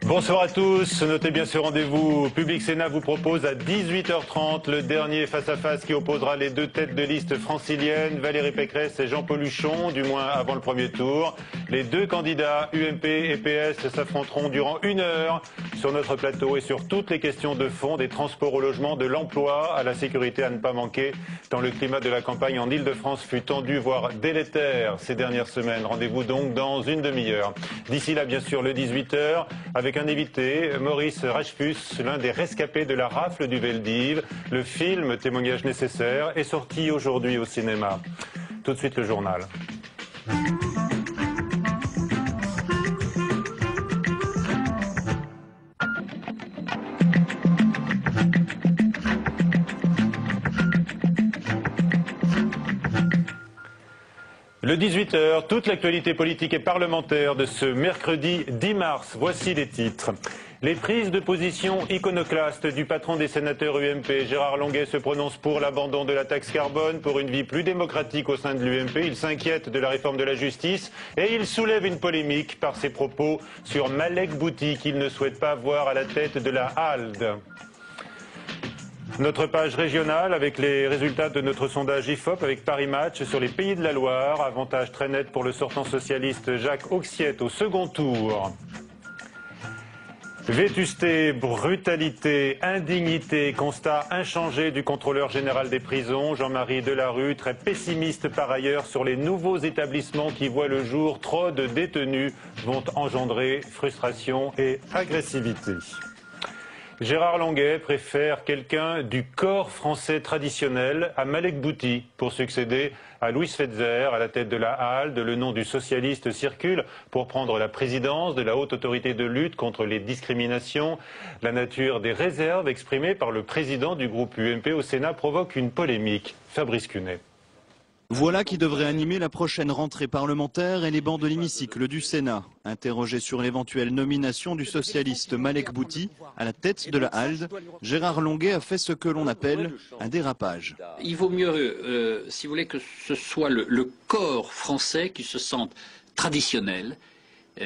Bonsoir à tous, notez bien ce rendez-vous. Public Sénat vous propose à 18h30 le dernier face-à-face qui opposera les deux têtes de liste franciliennes, Valérie Pécresse et Jean-Paul Huchon, du moins avant le premier tour. Les deux candidats UMP et PS s'affronteront durant 1 heure sur notre plateau et sur toutes les questions de fond, des transports au logement, de l'emploi à la sécurité à ne pas manquer. Tant le climat de la campagne en Ile-de-France fut tendu, voire délétère ces dernières semaines. Rendez-vous donc dans une demi-heure. D'ici là, bien sûr, le 18h, avec un invité, Maurice Rachfus, l'un des rescapés de la rafle du Veldiv. Le film Témoignage nécessaire est sorti aujourd'hui au cinéma. Tout de suite le journal. Le 18h, toute l'actualité politique et parlementaire de ce mercredi 10 mars. Voici les titres. Les prises de position iconoclastes du patron des sénateurs UMP, Gérard Longuet, se prononce pour l'abandon de la taxe carbone, pour une vie plus démocratique au sein de l'UMP. Il s'inquiète de la réforme de la justice et il soulève une polémique par ses propos sur Malek Bouti, qu'il ne souhaite pas voir à la tête de la HALD. Notre page régionale avec les résultats de notre sondage IFOP avec Paris Match sur les Pays de la Loire. Avantage très net pour le sortant socialiste Jacques Auxiette au second tour. Vétusté, brutalité, indignité, constat inchangé du contrôleur général des prisons, Jean-Marie Delarue, très pessimiste par ailleurs sur les nouveaux établissements qui voient le jour. Trop de détenus vont engendrer frustration et agressivité. Gérard Longuet préfère quelqu'un du corps français traditionnel à Malek Bouti pour succéder à Louis Fetzer à la tête de la HALD. Le nom du socialiste circule pour prendre la présidence de la haute autorité de lutte contre les discriminations. La nature des réserves exprimées par le président du groupe UMP au Sénat provoque une polémique. Fabrice Cunet. Voilà qui devrait animer la prochaine rentrée parlementaire et les bancs de l'hémicycle du Sénat. Interrogé sur l'éventuelle nomination du socialiste Malek Bouti à la tête de la HALD, Gérard Longuet a fait ce que l'on appelle un dérapage. Il vaut mieux, si vous voulez, que ce soit le corps français qui se sente traditionnel,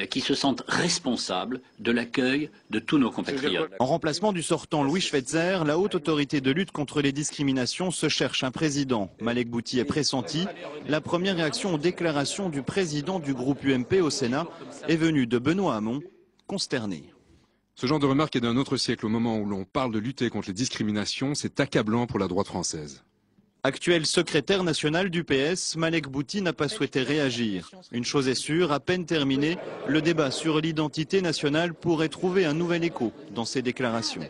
qui se sentent responsables de l'accueil de tous nos compatriotes. En remplacement du sortant Louis Fetzer, la haute autorité de lutte contre les discriminations se cherche un président. Malek Bouti est pressenti. La première réaction aux déclarations du président du groupe UMP au Sénat est venue de Benoît Hamon, consterné. Ce genre de remarque est d'un autre siècle. Au moment où l'on parle de lutter contre les discriminations, c'est accablant pour la droite française. Actuel secrétaire national du PS, Malek Bouti n'a pas souhaité réagir. Une chose est sûre, à peine terminé, le débat sur l'identité nationale pourrait trouver un nouvel écho dans ses déclarations.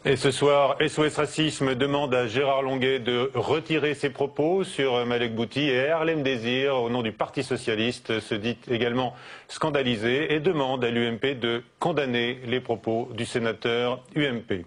Et ce soir, SOS Racisme demande à Gérard Longuet de retirer ses propos sur Malek Bouti et Harlem Désir, au nom du Parti Socialiste, se dit également scandalisé et demande à l'UMP de condamner les propos du sénateur UMP.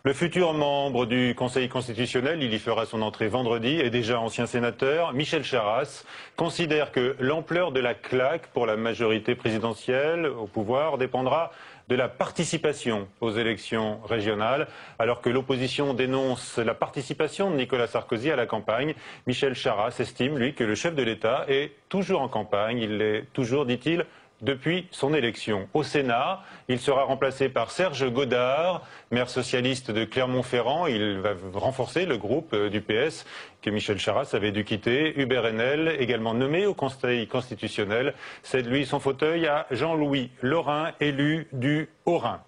Le futur membre du Conseil constitutionnel, il y fera son entrée vendredi, et déjà ancien sénateur, Michel Charasse, considère que l'ampleur de la claque pour la majorité présidentielle au pouvoir dépendra de la participation aux élections régionales. Alors que l'opposition dénonce la participation de Nicolas Sarkozy à la campagne, Michel Charasse estime, lui, que le chef de l'État est toujours en campagne. Il l'est toujours, dit-il, depuis son élection. Au Sénat, il sera remplacé par Serge Godard, maire socialiste de Clermont-Ferrand. Il va renforcer le groupe du PS que Michel Charasse avait dû quitter. Hubert Haenel, également nommé au Conseil constitutionnel, cède lui son fauteuil à Jean-Louis Lorrain, élu du Haut-Rhin.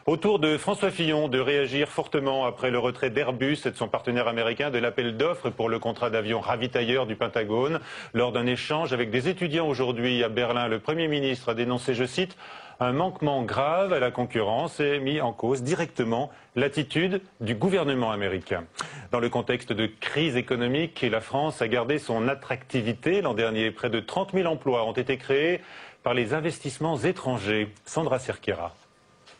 Au tour de François Fillon de réagir fortement après le retrait d'Airbus et de son partenaire américain de l'appel d'offres pour le contrat d'avion ravitailleur du Pentagone. Lors d'un échange avec des étudiants aujourd'hui à Berlin, le Premier ministre a dénoncé, je cite, un manquement grave à la concurrence et mis en cause directement l'attitude du gouvernement américain. Dans le contexte de crise économique, la France a gardé son attractivité. L'an dernier, près de 30 000 emplois ont été créés par les investissements étrangers. Sandra Cerquera.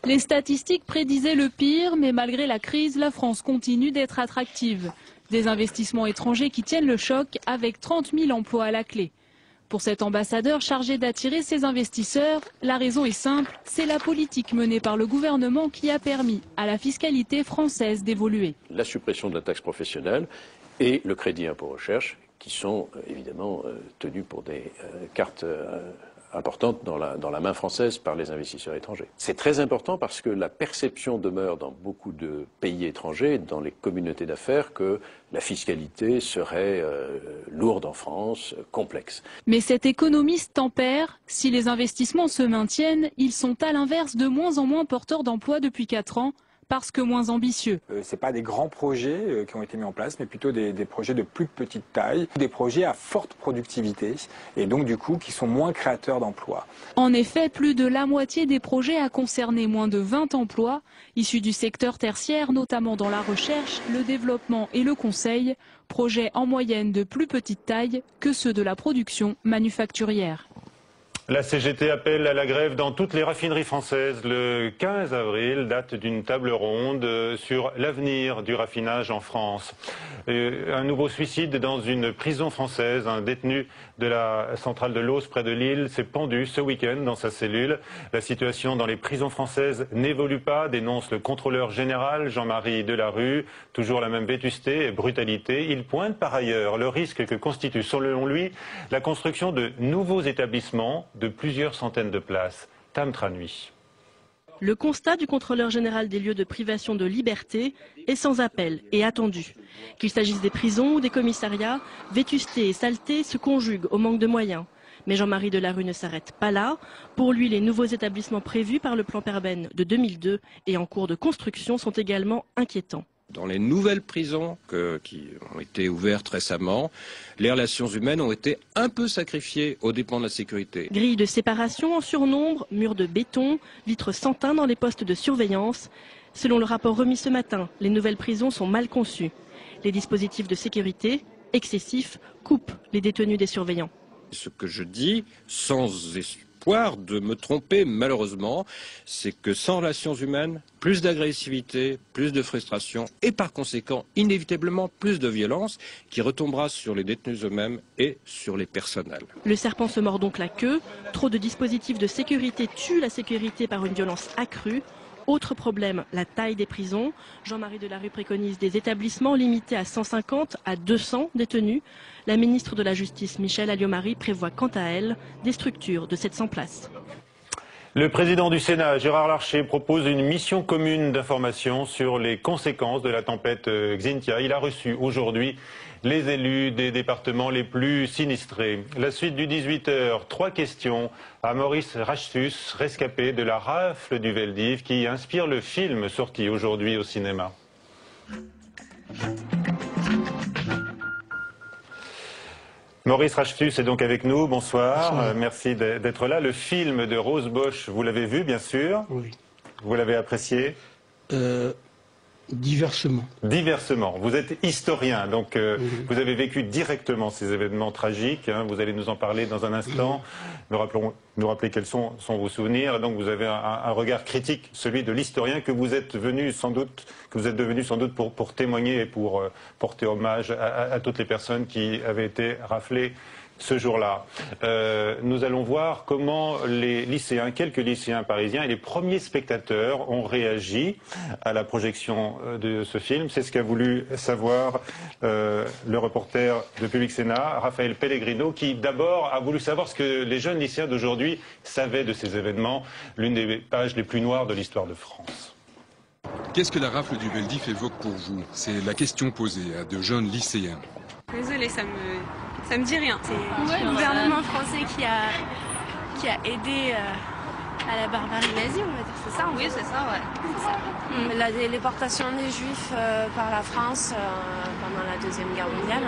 Les statistiques prédisaient le pire, mais malgré la crise, la France continue d'être attractive. Des investissements étrangers qui tiennent le choc avec 30 000 emplois à la clé. Pour cet ambassadeur chargé d'attirer ces investisseurs, la raison est simple, c'est la politique menée par le gouvernement qui a permis à la fiscalité française d'évoluer. La suppression de la taxe professionnelle et le crédit impôt recherche qui sont évidemment tenus pour des cartes importante dans la main française par les investisseurs étrangers. C'est très important parce que la perception demeure dans beaucoup de pays étrangers, dans les communautés d'affaires, que la fiscalité serait lourde en France, complexe. Mais cet économiste tempère. Si les investissements se maintiennent, ils sont à l'inverse de moins en moins porteurs d'emplois depuis 4 ans. Parce que moins ambitieux. Ce n'est pas des grands projets qui ont été mis en place, mais plutôt des projets de plus petite taille, des projets à forte productivité et donc du coup qui sont moins créateurs d'emplois. En effet, plus de la moitié des projets a concerné moins de 20 emplois, issus du secteur tertiaire, notamment dans la recherche, le développement et le conseil, projets en moyenne de plus petite taille que ceux de la production manufacturière. La CGT appelle à la grève dans toutes les raffineries françaises. Le 15 avril, date d'une table ronde sur l'avenir du raffinage en France. Un nouveau suicide dans une prison française. Un détenu de la centrale de Loos près de Lille s'est pendu ce week-end dans sa cellule. La situation dans les prisons françaises n'évolue pas, dénonce le contrôleur général Jean-Marie Delarue. Toujours la même vétusté et brutalité. Il pointe par ailleurs le risque que constitue, selon lui, la construction de nouveaux établissements de plusieurs centaines de places. Tam Tranui. Le constat du contrôleur général des lieux de privation de liberté est sans appel et attendu. Qu'il s'agisse des prisons ou des commissariats, vétusté et saleté se conjuguent au manque de moyens. Mais Jean-Marie Delarue ne s'arrête pas là. Pour lui, les nouveaux établissements prévus par le plan Perben de 2002 et en cours de construction sont également inquiétants. Dans les nouvelles prisons qui ont été ouvertes récemment, les relations humaines ont été un peu sacrifiées aux dépens de la sécurité. Grilles de séparation en surnombre, murs de béton, vitres sans teint dans les postes de surveillance. Selon le rapport remis ce matin, les nouvelles prisons sont mal conçues. Les dispositifs de sécurité, excessifs, coupent les détenus des surveillants. Ce que je dis, sans espoir de me tromper malheureusement, c'est que sans relations humaines, plus d'agressivité, plus de frustration et par conséquent inévitablement plus de violence qui retombera sur les détenus eux-mêmes et sur les personnels. Le serpent se mord donc la queue. Trop de dispositifs de sécurité tuent la sécurité par une violence accrue. Autre problème, la taille des prisons. Jean-Marie Delarue préconise des établissements limités à 150 à 200 détenus. La ministre de la Justice, Michèle Alliot-Marie, prévoit quant à elle des structures de 700 places. Le président du Sénat, Gérard Larcher, propose une mission commune d'information sur les conséquences de la tempête Xynthia. Il a reçu aujourd'hui les élus des départements les plus sinistrés. La suite du 18h, 3 questions à Maurice Rachtus, rescapé de la rafle du Veldiv, qui inspire le film sorti aujourd'hui au cinéma. Maurice Rachtus est donc avec nous, bonsoir, merci d'être là. Le film de Rose Bosch, vous l'avez vu bien sûr? Oui. Vous l'avez apprécié? Diversement. Diversement. Vous êtes historien, donc vous avez vécu directement ces événements tragiques. Hein, vous allez nous en parler dans un instant. Nous rappeler quels sont vos souvenirs. Donc vous avez un regard critique, celui de l'historien que vous êtes devenu sans doute pour témoigner et pour porter hommage à toutes les personnes qui avaient été raflées ce jour-là. Nous allons voir comment les lycéens, quelques lycéens parisiens et les premiers spectateurs ont réagi à la projection de ce film. C'est ce qu'a voulu savoir le reporter de Public Sénat, Raphaël Pellegrino, qui d'abord a voulu savoir ce que les jeunes lycéens d'aujourd'hui savaient de ces événements, l'une des pages les plus noires de l'histoire de France. Qu'est-ce que la rafle du Veldiv évoque pour vous? C'est la question posée à de jeunes lycéens. Désolée, ça me dit rien. C'est le gouvernement français qui a aidé à la barbarie nazie, on va dire, c'est ça? Oui, c'est ça, ouais. La déportation des Juifs par la France pendant la Deuxième Guerre mondiale.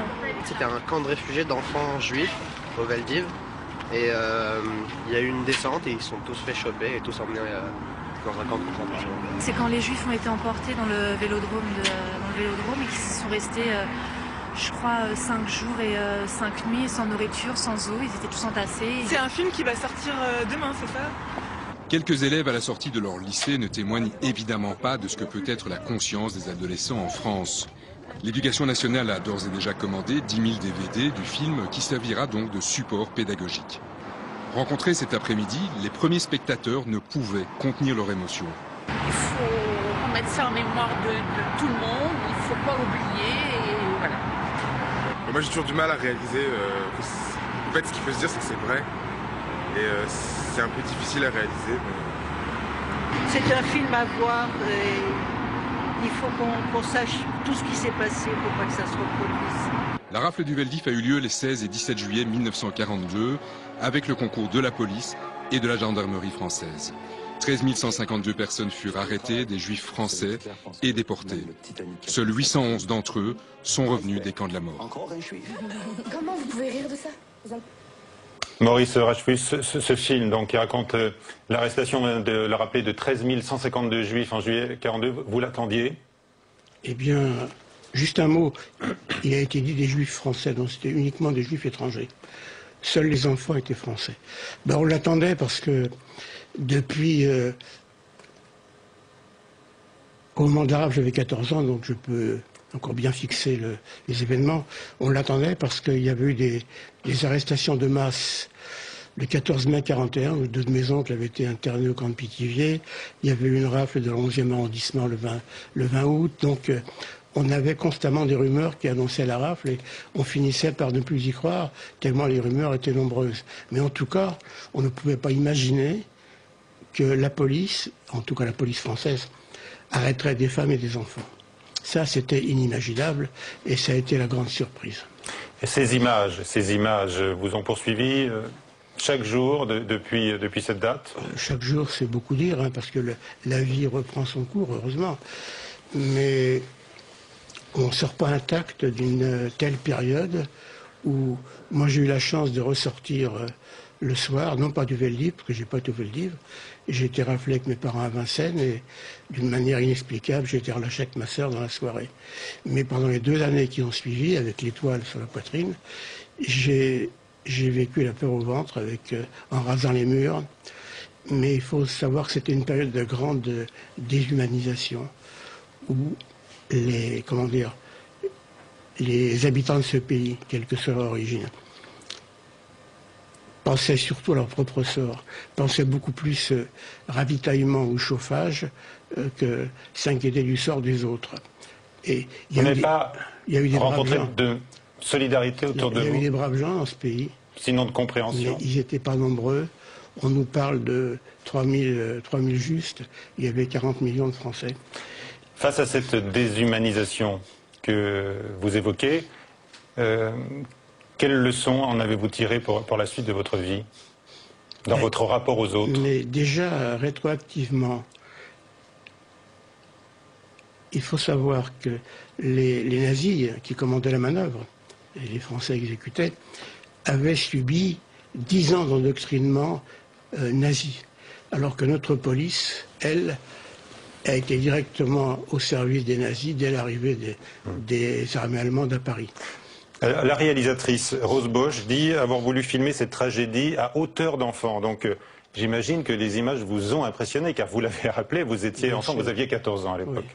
C'était un camp de réfugiés d'enfants juifs au Veldiv. Et il y a eu une descente et ils sont tous fait choper et tous emmenés dans un camp de concentration. C'est quand les Juifs ont été emportés dans le vélodrome et qu'ils sont restés... je crois 5 jours et 5 nuits sans nourriture, sans eau, ils étaient tous entassés. C'est un film qui va sortir demain, c'est ça? Quelques élèves à la sortie de leur lycée ne témoignent évidemment pas de ce que peut être la conscience des adolescents en France. L'éducation nationale a d'ores et déjà commandé 10 000 DVD du film qui servira donc de support pédagogique. Rencontrés cet après-midi, les premiers spectateurs ne pouvaient contenir leur émotion. Il faut mettre ça en mémoire de tout le monde, il ne faut pas oublier et voilà. Moi j'ai toujours du mal à réaliser que en fait ce qu'il faut se dire c'est que c'est vrai Et c'est un peu difficile à réaliser. Mais... C'est un film à voir. Et il faut qu'on sache tout ce qui s'est passé pour pas que ça se reproduise. La rafle du Veldiv a eu lieu les 16 et 17 juillet 1942 avec le concours de la police et de la gendarmerie française. 13 152 personnes furent arrêtées, des juifs français, et déportés. Seuls 811 d'entre eux sont revenus des camps de la mort. Comment vous pouvez rire de ça? Maurice Rachfus, ce film donc, qui raconte l'arrestation, de le rappeler, de 13 152 juifs en juillet 1942, vous l'attendiez? Eh bien, juste un mot, il a été dit des juifs français, donc c'était uniquement des juifs étrangers. Seuls les enfants étaient français. Ben, on l'attendait parce que depuis, au moment d'Arabe, j'avais 14 ans, donc je peux encore bien fixer les événements. On l'attendait parce qu'il y avait eu des arrestations de masse le 14 mai 1941, où deux de mes oncles avaient été internés au camp de Pithiviers. Il y avait eu une rafle de l'11e arrondissement le 20 août. Donc on avait constamment des rumeurs qui annonçaient la rafle et on finissait par ne plus y croire, tellement les rumeurs étaient nombreuses. Mais en tout cas, on ne pouvait pas imaginer que la police, en tout cas la police française, arrêterait des femmes et des enfants. Ça, c'était inimaginable et ça a été la grande surprise. Et ces images vous ont poursuivi chaque jour depuis cette date? Chaque jour, c'est beaucoup dire, hein, parce que la vie reprend son cours, heureusement. Mais on ne sort pas intact d'une telle période où moi j'ai eu la chance de ressortir le soir, non pas du Veldiv, parce que j'ai pas été au Veldiv. J'ai été raflé avec mes parents à Vincennes et d'une manière inexplicable, j'ai été relâché avec ma sœur dans la soirée. Mais pendant les 2 années qui ont suivi, avec l'étoile sur la poitrine, j'ai vécu la peur au ventre en rasant les murs. Mais il faut savoir que c'était une période de grande déshumanisation où les habitants de ce pays, quelle que soit leur origine, pensaient surtout à leur propre sort, pensaient beaucoup plus ravitaillement ou chauffage que s'inquiéter du sort des autres. Et il y a eu des braves gens. De solidarité autour de vous? Il y a eu des braves gens dans ce pays. Sinon de compréhension. Mais ils n'étaient pas nombreux. On nous parle de 3000 justes. Il y avait 40 millions de Français. Face à cette déshumanisation que vous évoquez, quelles leçons en avez-vous tirées pour la suite de votre vie, dans votre rapport aux autres? Mais déjà, rétroactivement, il faut savoir que les nazis qui commandaient la manœuvre, et les Français exécutaient, avaient subi 10 ans d'endoctrinement nazi, alors que notre police, elle, a été directement au service des nazis dès l'arrivée des armées allemandes à Paris. La réalisatrice Rose Bosch dit avoir voulu filmer cette tragédie à hauteur d'enfant. Donc j'imagine que les images vous ont impressionné, car vous l'avez rappelé, vous étiez enfant, vous aviez 14 ans à l'époque. Oui.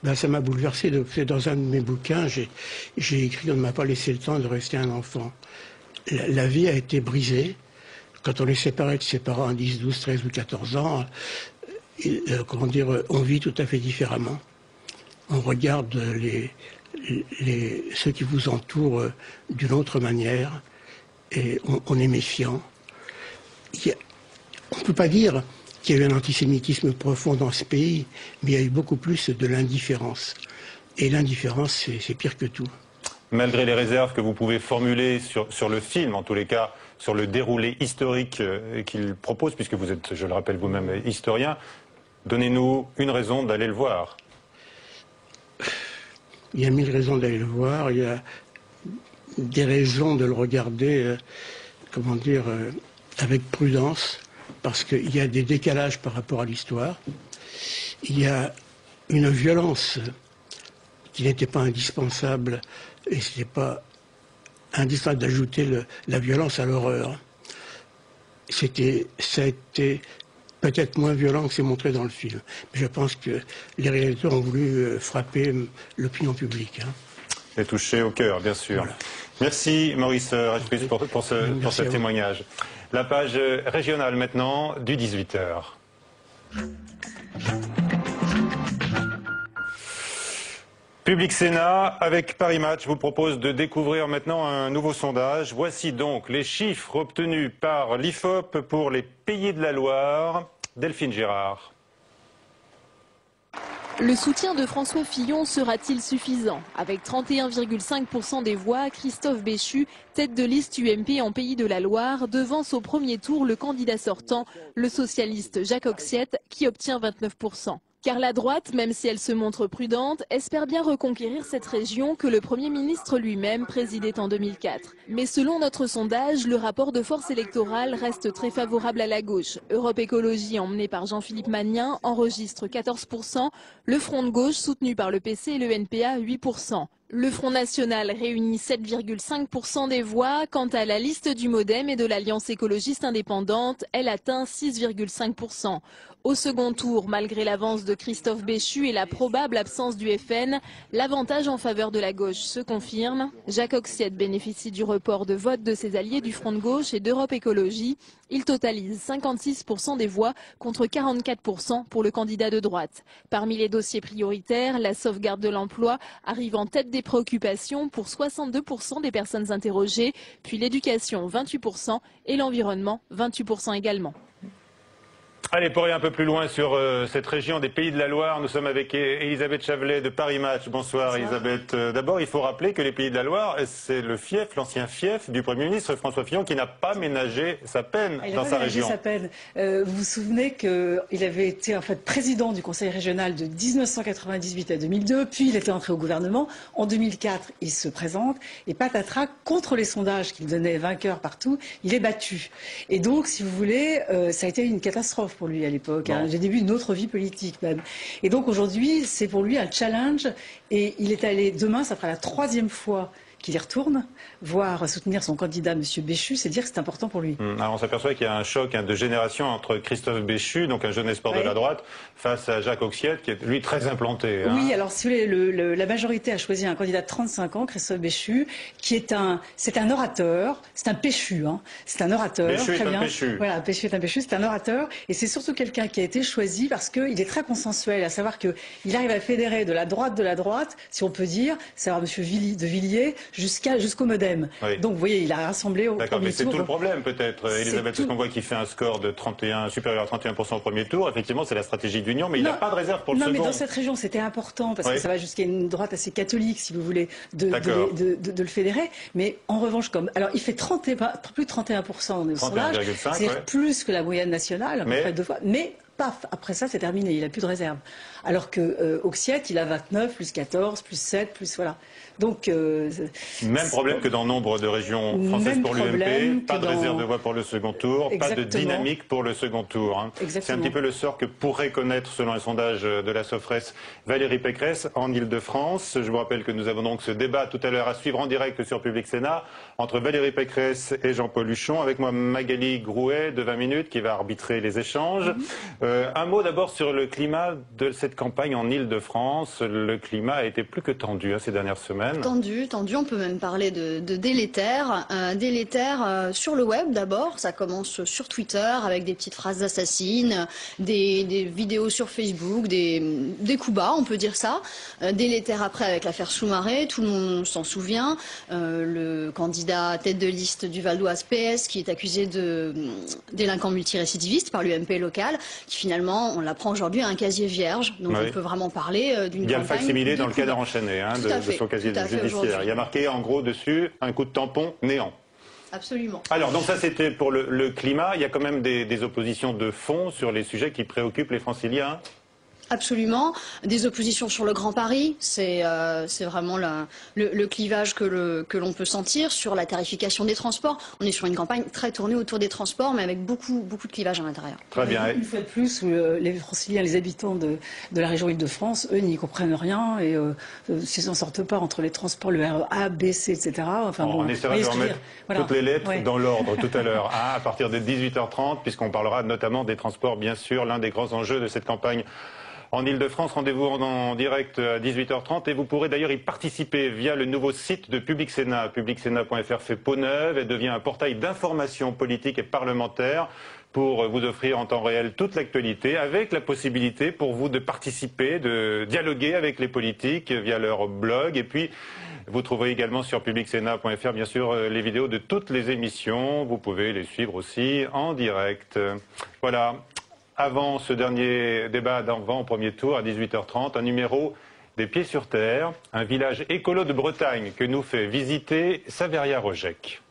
Ben, ça m'a bouleversé. Dans un de mes bouquins, j'ai écrit « On ne m'a pas laissé le temps de rester un enfant ». La vie a été brisée. Quand on est séparé de ses parents à 10, 12, 13 ou 14 ans, on vit tout à fait différemment. On regarde ceux qui vous entourent d'une autre manière et on est méfiant. On ne peut pas dire qu'il y a eu un antisémitisme profond dans ce pays, mais il y a eu beaucoup plus de l'indifférence. Et l'indifférence, c'est pire que tout. Malgré les réserves que vous pouvez formuler sur le film, en tous les cas, sur le déroulé historique qu'il propose, puisque vous êtes, je le rappelle vous-même, historien, donnez-nous une raison d'aller le voir. Il y a 1000 raisons d'aller le voir, il y a des raisons de le regarder, avec prudence, parce qu'il y a des décalages par rapport à l'histoire. Il y a une violence qui n'était pas indispensable, et ce n'est pas indispensable d'ajouter la violence à l'horreur. Ça a été peut-être moins violent que c'est montré dans le film. Mais je pense que les réalisateurs ont voulu frapper l'opinion publique. Hein. Et toucher au cœur, bien sûr. Voilà. Merci Maurice Rachfus pour ce témoignage. La page régionale maintenant du 18h. Public Sénat, avec Paris Match, vous propose de découvrir maintenant un nouveau sondage. Voici donc les chiffres obtenus par l'IFOP pour les Pays de la Loire. Delphine Girard. Le soutien de François Fillon sera-t-il suffisant? Avec 31,5% des voix, Christophe Béchu, tête de liste UMP en Pays de la Loire, devance au premier tour le candidat sortant, le socialiste Jacques Oxiette, qui obtient 29%. Car la droite, même si elle se montre prudente, espère bien reconquérir cette région que le Premier ministre lui-même présidait en 2004. Mais selon notre sondage, le rapport de force électorale reste très favorable à la gauche. Europe Écologie, emmené par Jean-Philippe Magnin, enregistre 14%, le Front de gauche, soutenu par le PC et le NPA, 8%. Le Front National réunit 7,5% des voix. Quant à la liste du Modem et de l'Alliance écologiste indépendante, elle atteint 6,5%. Au second tour, malgré l'avance de Christophe Béchu et la probable absence du FN, l'avantage en faveur de la gauche se confirme. Jacques Oxiette bénéficie du report de vote de ses alliés du Front de gauche et d'Europe Écologie. Il totalise 56% des voix contre 44% pour le candidat de droite. Parmi les dossiers prioritaires, la sauvegarde de l'emploi arrive en tête des préoccupations pour 62% des personnes interrogées, puis l'éducation 28% et l'environnement 28% également. Allez, pour aller un peu plus loin sur cette région des Pays de la Loire, nous sommes avec Elisabeth Chavelet de Paris Match. Bonsoir Elisabeth. D'abord, il faut rappeler que les Pays de la Loire, c'est le fief, l'ancien fief du Premier ministre François Fillon qui n'a pas ménagé sa peine dans sa région. Sa peine. Vous vous souvenez qu'il avait été en fait président du Conseil régional de 1998 à 2002, puis il était entré au gouvernement. En 2004, il se présente et patatras, contre les sondages qu'il donnait vainqueur partout, il est battu. Et donc, si vous voulez, ça a été une catastrophe pour lui à l'époque. Hein. J'ai début d'une autre vie politique même. Et donc aujourd'hui, c'est pour lui un challenge. Et il est allé, demain, ça fera la 3e fois qu'il y retourne, voir soutenir son candidat, M. Béchu, c'est dire que c'est important pour lui. Alors on s'aperçoit qu'il y a un choc de génération entre Christophe Béchu, donc un jeune espoir de la droite, face à Jacques Oxiette, qui est lui très implanté. Hein. Oui, alors si vous voulez, la majorité a choisi un candidat de 35 ans, Christophe Béchu, qui est c'est un orateur, c'est un péchu, hein. C'est un orateur. Béchu très est bien. un péchu. Voilà, Béchu est un péchu, c'est un orateur, et c'est surtout quelqu'un qui a été choisi parce qu'il est très consensuel, à savoir qu'il arrive à fédérer de la droite, si on peut dire, savoir M. de Villiers, jusqu'au Modem. Oui. Donc vous voyez, il a rassemblé au premier tour. D'accord, mais c'est tout le problème peut-être, Elisabeth, parce qu'on voit qu'il fait un score de 31, supérieur à 31% au premier tour. Effectivement, c'est la stratégie d'Union, mais il n'a pas de réserve pour le second. Non, mais dans cette région, c'était important, parce que ça va jusqu'à une droite assez catholique, si vous voulez, de le fédérer. Mais en revanche, alors il fait plus de 31% au sondage, c'est plus que la moyenne nationale, à peu près 2 fois. Mais paf, après ça, c'est terminé, il n'a plus de réserve. Alors que Oxiette, il a 29, plus 14, plus 7, plus voilà. Donc, même problème que dans nombre de régions françaises pour l'UMP, pas de réserve de voix pour le second tour, pas de dynamique pour le second tour. Hein. C'est un petit peu le sort que pourrait connaître, selon un sondage de la Sofres, Valérie Pécresse en Ile-de-France. Je vous rappelle que nous avons donc ce débat tout à l'heure à suivre en direct sur Public Sénat entre Valérie Pécresse et Jean-Paul Huchon, avec moi Magali Grouet de 20 minutes qui va arbitrer les échanges. Un mot d'abord sur le climat de cette campagne en Ile-de-France. Le climat a été plus que tendu ces dernières semaines. Tendu, on peut même parler de délétère. Délétère sur le web d'abord, ça commence sur Twitter avec des petites phrases assassines, des vidéos sur Facebook, des coups bas, on peut dire ça. Délétère après avec l'affaire Soumaré, tout le monde s'en souvient. Le candidat tête de liste du Val d'Oise PS qui est accusé de délinquant multirécidiviste par l'UMP local, qui finalement, on l'apprend aujourd'hui, a un casier vierge. Donc on peut vraiment parler d'une campagne. Il y a le facsimilé dans le cadre enchaîné de son casier judiciaire. Il y a marqué en gros dessus un coup de tampon néant. Absolument. Alors donc ça c'était pour le climat. Il y a quand même des oppositions de fond sur les sujets qui préoccupent les Franciliens. Absolument. Des oppositions sur le Grand Paris, c'est vraiment le clivage que l'on peut sentir. Sur la tarification des transports, on est sur une campagne très tournée autour des transports, mais avec beaucoup de clivage à l'intérieur. Très bien. Une fois de plus, les Franciliens, les habitants de la région Île-de-France, eux, n'y comprennent rien et s'ils s'en sortent pas entre les transports, le RER A, B, C, etc. Enfin, on essaiera de remettre toutes les lettres dans l'ordre tout à l'heure, à partir de 18h30, puisqu'on parlera notamment des transports, bien sûr, l'un des grands enjeux de cette campagne. En Ile-de-France, rendez-vous en direct à 18h30 et vous pourrez d'ailleurs y participer via le nouveau site de Public Sénat. Publicsénat.fr fait peau neuve et devient un portail d'information politique et parlementaire. pour vous offrir en temps réel toute l'actualité, avec la possibilité pour vous de participer, de dialoguer avec les politiques via leur blog. Et puis, vous trouverez également sur publicsénat.fr, bien sûr, les vidéos de toutes les émissions. Vous pouvez les suivre aussi en direct. Voilà. Avant ce dernier débat d'avant au premier tour, à 18h30, un numéro des Pieds sur Terre, un village écolo de Bretagne que nous fait visiter Saveria Rojek.